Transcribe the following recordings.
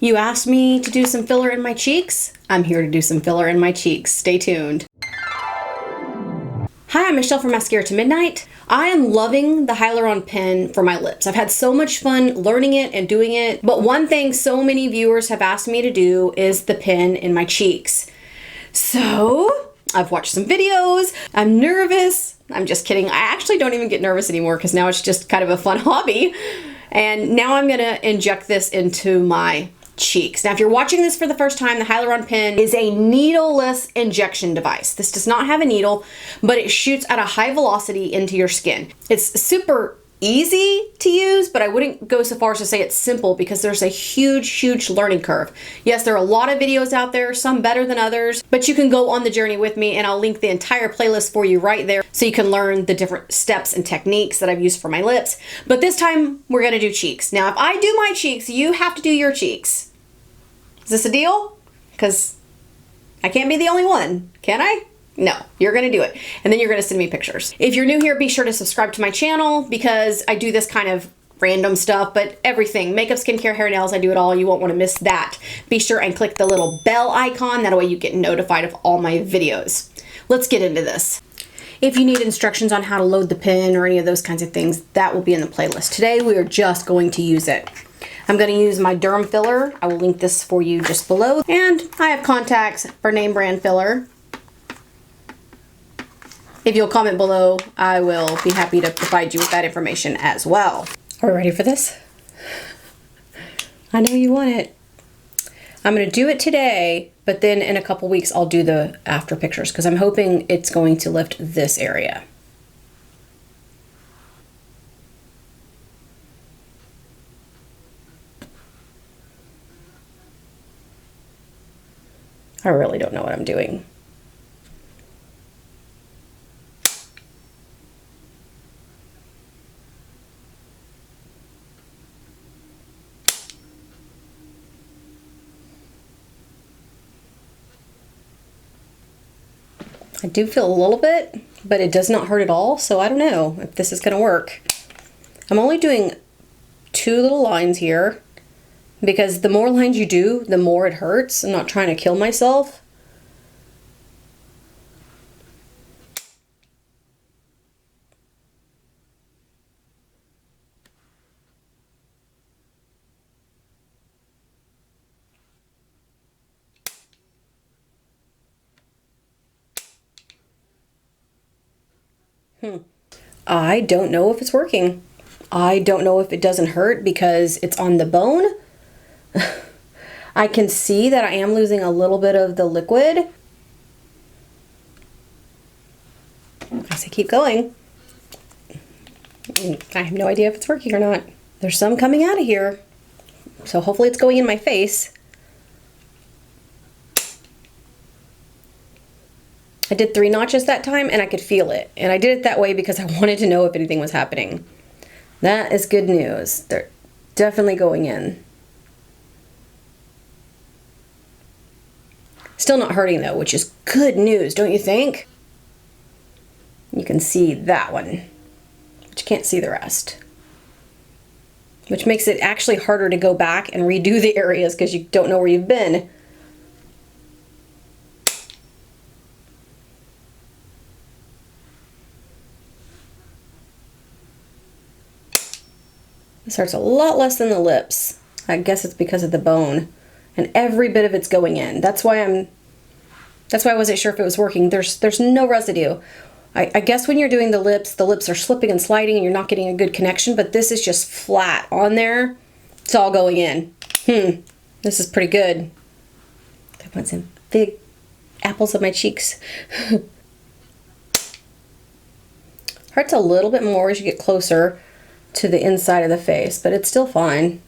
You asked me to do some filler in my cheeks? I'm here to do some filler in my cheeks. Stay tuned. Hi, I'm Michelle from Mascara to Midnight. I am loving the Hyaluron Pen for my lips. I've had so much fun learning it and doing it, but one thing so many viewers have asked me to do is the pen in my cheeks. So, I've watched some videos. I'm nervous. I'm just kidding. I actually don't even get nervous anymore because now it's just kind of a fun hobby. And now I'm gonna inject this into my cheeks. Now, if you're watching this for the first time, the Hyaluron Pen is a needleless injection device. This does not have a needle, but it shoots at a high velocity into your skin. It's super easy to use, but I wouldn't go so far as to say it's simple because there's a huge learning curve. Yes, there are a lot of videos out there, some better than others, but you can go on the journey with me and I'll link the entire playlist for you right there so you can learn the different steps and techniques that I've used for my lips. But this time we're gonna do cheeks. Now, if I do my cheeks, you have to do your cheeks. Is this a deal? Because I can't be the only one, can I? No, you're gonna do it. And then you're gonna send me pictures. If you're new here, be sure to subscribe to my channel because I do this kind of random stuff, but everything, makeup, skincare, hair, nails, I do it all. You won't wanna miss that. Be sure and click the little bell icon. That way you get notified of all my videos. Let's get into this. If you need instructions on how to load the pen or any of those kinds of things, that will be in the playlist. Today, we are just going to use it. I'm going to use my Derm filler. I will link this for you just below. And I have contacts for name brand filler. If you'll comment below, I will be happy to provide you with that information as well. Are we ready for this? I know you want it. I'm going to do it today, but then in a couple weeks I'll do the after pictures because I'm hoping it's going to lift this area. I really don't know what I'm doing. I do feel a little bit, but it does not hurt at all, so I don't know if this is gonna work. I'm only doing 2 little lines here because the more lines you do, the more it hurts. I'm not trying to kill myself. I don't know if it's working. I don't know if it doesn't hurt because it's on the bone. I can see that I am losing a little bit of the liquid. I say keep going. I have no idea if it's working or not. There's some coming out of here. So hopefully it's going in my face. I did 3 notches that time and I could feel it. And I did it that way because I wanted to know if anything was happening. That is good news. They're definitely going in. Still not hurting though, which is good news, don't you think? You can see that one, but you can't see the rest. Which makes it actually harder to go back and redo the areas because you don't know where you've been. This hurts a lot less than the lips. I guess it's because of the bone. And every bit of it's going in. That's why I wasn't sure if it was working. There's no residue. I guess when you're doing the lips are slipping and sliding and you're not getting a good connection, but this is just flat on there. It's all going in. This is pretty good. I want some big apples on my cheeks. Hurts a little bit more as you get closer to the inside of the face, but it's still fine.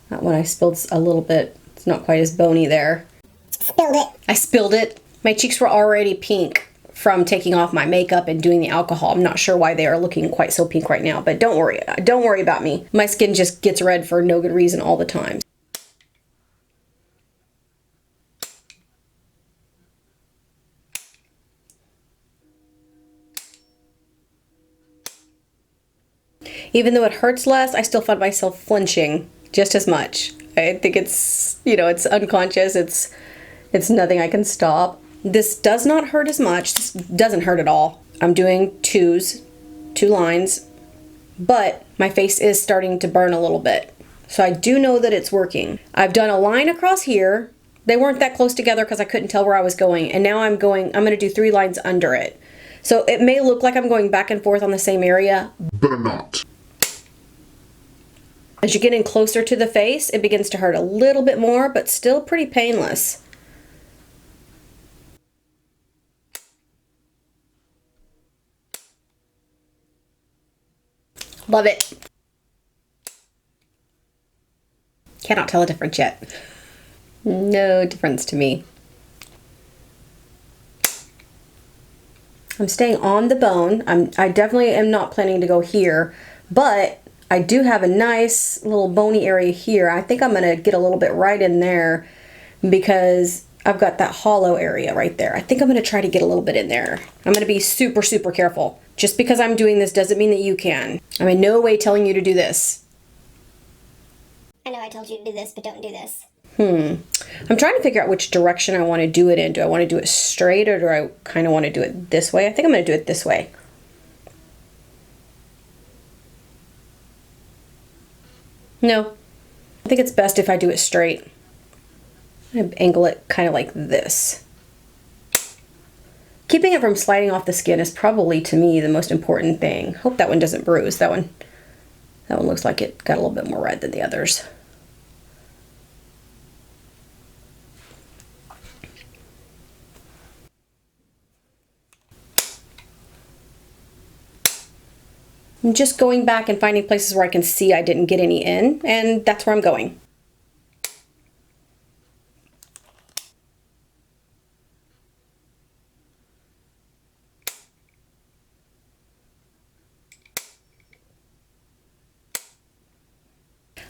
That one I spilled a little bit. It's not quite as bony there. Spilled it. I spilled it. My cheeks were already pink from taking off my makeup and doing the alcohol. I'm not sure why they are looking quite so pink right now, but don't worry. Don't worry about me. My skin just gets red for no good reason all the time. Even though it hurts less, I still find myself flinching just as much. I think it's, you know, it's unconscious. It's nothing I can stop. This does not hurt as much. This doesn't hurt at all. I'm doing two lines, but my face is starting to burn a little bit. So I do know that it's working. I've done a line across here. They weren't that close together because I couldn't tell where I was going. And now I'm going to do 3 lines under it. So it may look like I'm going back and forth on the same area, but I'm not. As you get in closer to the face, it begins to hurt a little bit more, but still pretty painless. Love it. Cannot tell a difference yet. No difference to me. I'm staying on the bone. I definitely am not planning to go here, but I do have a nice little bony area here. I think I'm gonna get a little bit right in there because I've got that hollow area right there. I think I'm gonna try to get a little bit in there. I'm gonna be super, super careful. Just because I'm doing this doesn't mean that you can. I'm in no way telling you to do this. I know I told you to do this, but don't do this. I'm trying to figure out which direction I want to do it in. Do I want to do it straight or do I kind of want to do it this way? I think I'm going to do it this way. No, I think it's best if I do it straight. I'm going to angle it kind of like this. Keeping it from sliding off the skin is probably, to me, the most important thing. Hope that one doesn't bruise. That one looks like it got a little bit more red than the others. I'm just going back and finding places where I can see I didn't get any in, and that's where I'm going.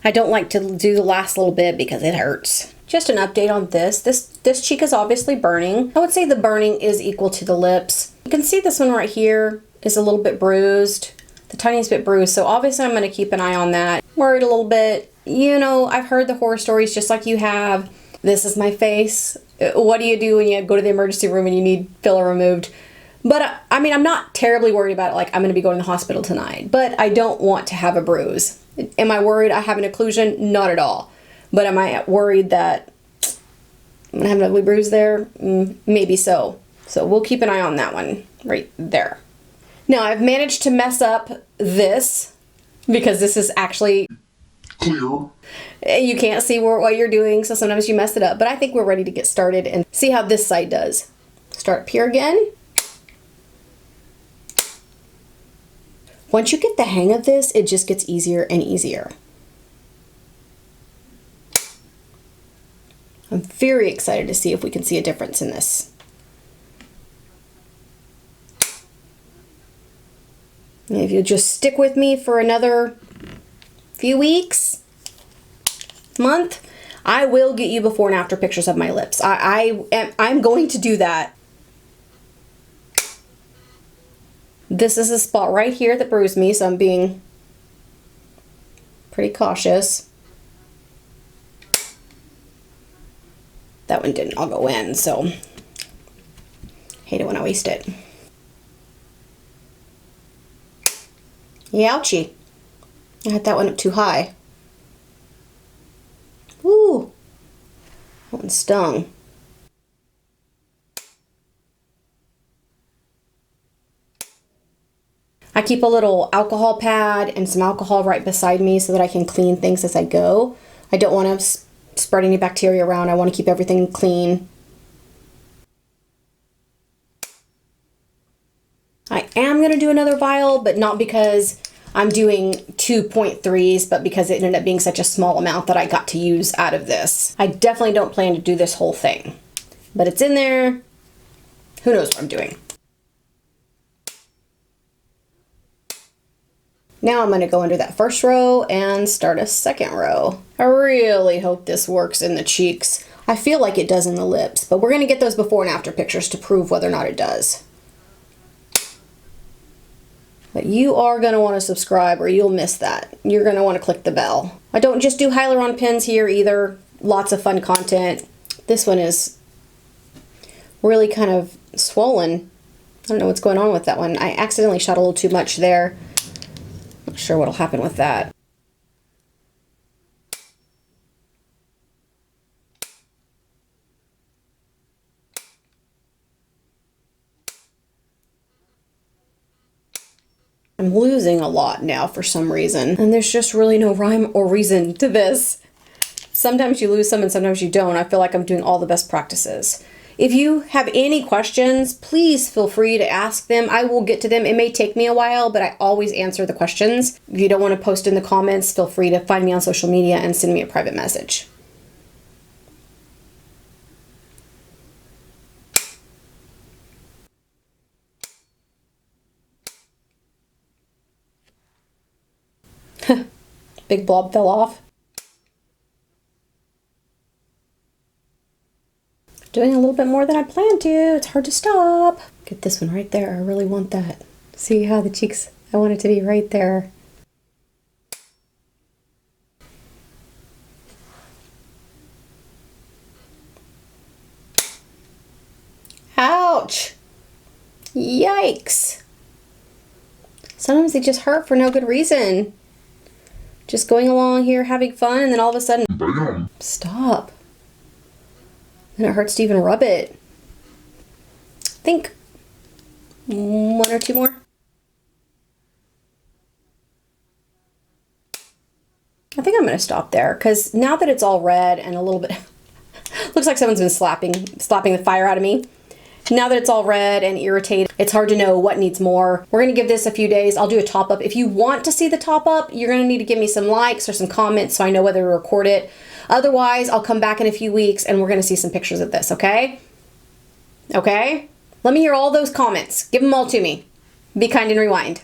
I don't like to do the last little bit because it hurts. Just an update on this. This cheek is obviously burning. I would say the burning is equal to the lips. You can see this one right here is a little bit bruised. The tiniest bit bruised, so obviously I'm going to keep an eye on that. Worried a little bit. You know, I've heard the horror stories just like you have. This is my face. What do you do when you go to the emergency room and you need filler removed? But I mean, I'm not terribly worried about it, like I'm going to be going to the hospital tonight. But I don't want to have a bruise. Am I worried I have an occlusion? Not at all. But am I worried that I'm going to have an ugly bruise there? Maybe so. So we'll keep an eye on that one right there. Now, I've managed to mess up this because this is actually clear. You can't see what you're doing, so sometimes you mess it up. But I think we're ready to get started and see how this side does. Start up here again. Once you get the hang of this, it just gets easier and easier. I'm very excited to see if we can see a difference in this. And if you'll just stick with me for another few weeks, month, I will get you before and after pictures of my lips. I'm going to do that. This is a spot right here that bruised me, so I'm being pretty cautious. That one didn't all go in, so hate it when I waste it. Ouchie. I had that one up too high. Ooh. That one stung. I keep a little alcohol pad and some alcohol right beside me so that I can clean things as I go. I don't want to spread any bacteria around. I want to keep everything clean. I am going to do another vial, but not because I'm doing 2.3s, but because it ended up being such a small amount that I got to use out of this. I definitely don't plan to do this whole thing, but it's in there. Who knows what I'm doing? Now I'm going to go under that first row and start a second row. I really hope this works in the cheeks. I feel like it does in the lips, but we're going to get those before and after pictures to prove whether or not it does. But you are going to want to subscribe or you'll miss that. You're going to want to click the bell. I don't just do Hyaluron pens here either. Lots of fun content. This one is really kind of swollen. I don't know what's going on with that one. I accidentally shot a little too much there. Not sure what'll happen with that. I'm losing a lot now for some reason, and there's just really no rhyme or reason to this. Sometimes you lose some and sometimes you don't. I feel like I'm doing all the best practices. If you have any questions, please feel free to ask them. I will get to them. It may take me a while, but I always answer the questions. If you don't want to post in the comments, feel free to find me on social media and send me a private message. Big blob fell off. Doing a little bit more than I planned to. It's hard to stop. Get this one right there. I really want that. See how the cheeks, I want it to be right there. Ouch! Yikes! Sometimes they just hurt for no good reason. Just going along here having fun and then all of a sudden, Bam. stop. And it hurts to even rub it. I think 1 or 2 more. I think I'm going to stop there because now that it's all red and a little bit, looks like someone's been slapping the fire out of me. Now that it's all red and irritated, it's hard to know what needs more. We're going to give this a few days. I'll do a top up. If you want to see the top up, you're going to need to give me some likes or some comments so I know whether to record it. Otherwise, I'll come back in a few weeks and we're going to see some pictures of this, okay? Okay? Let me hear all those comments. Give them all to me. Be kind and rewind.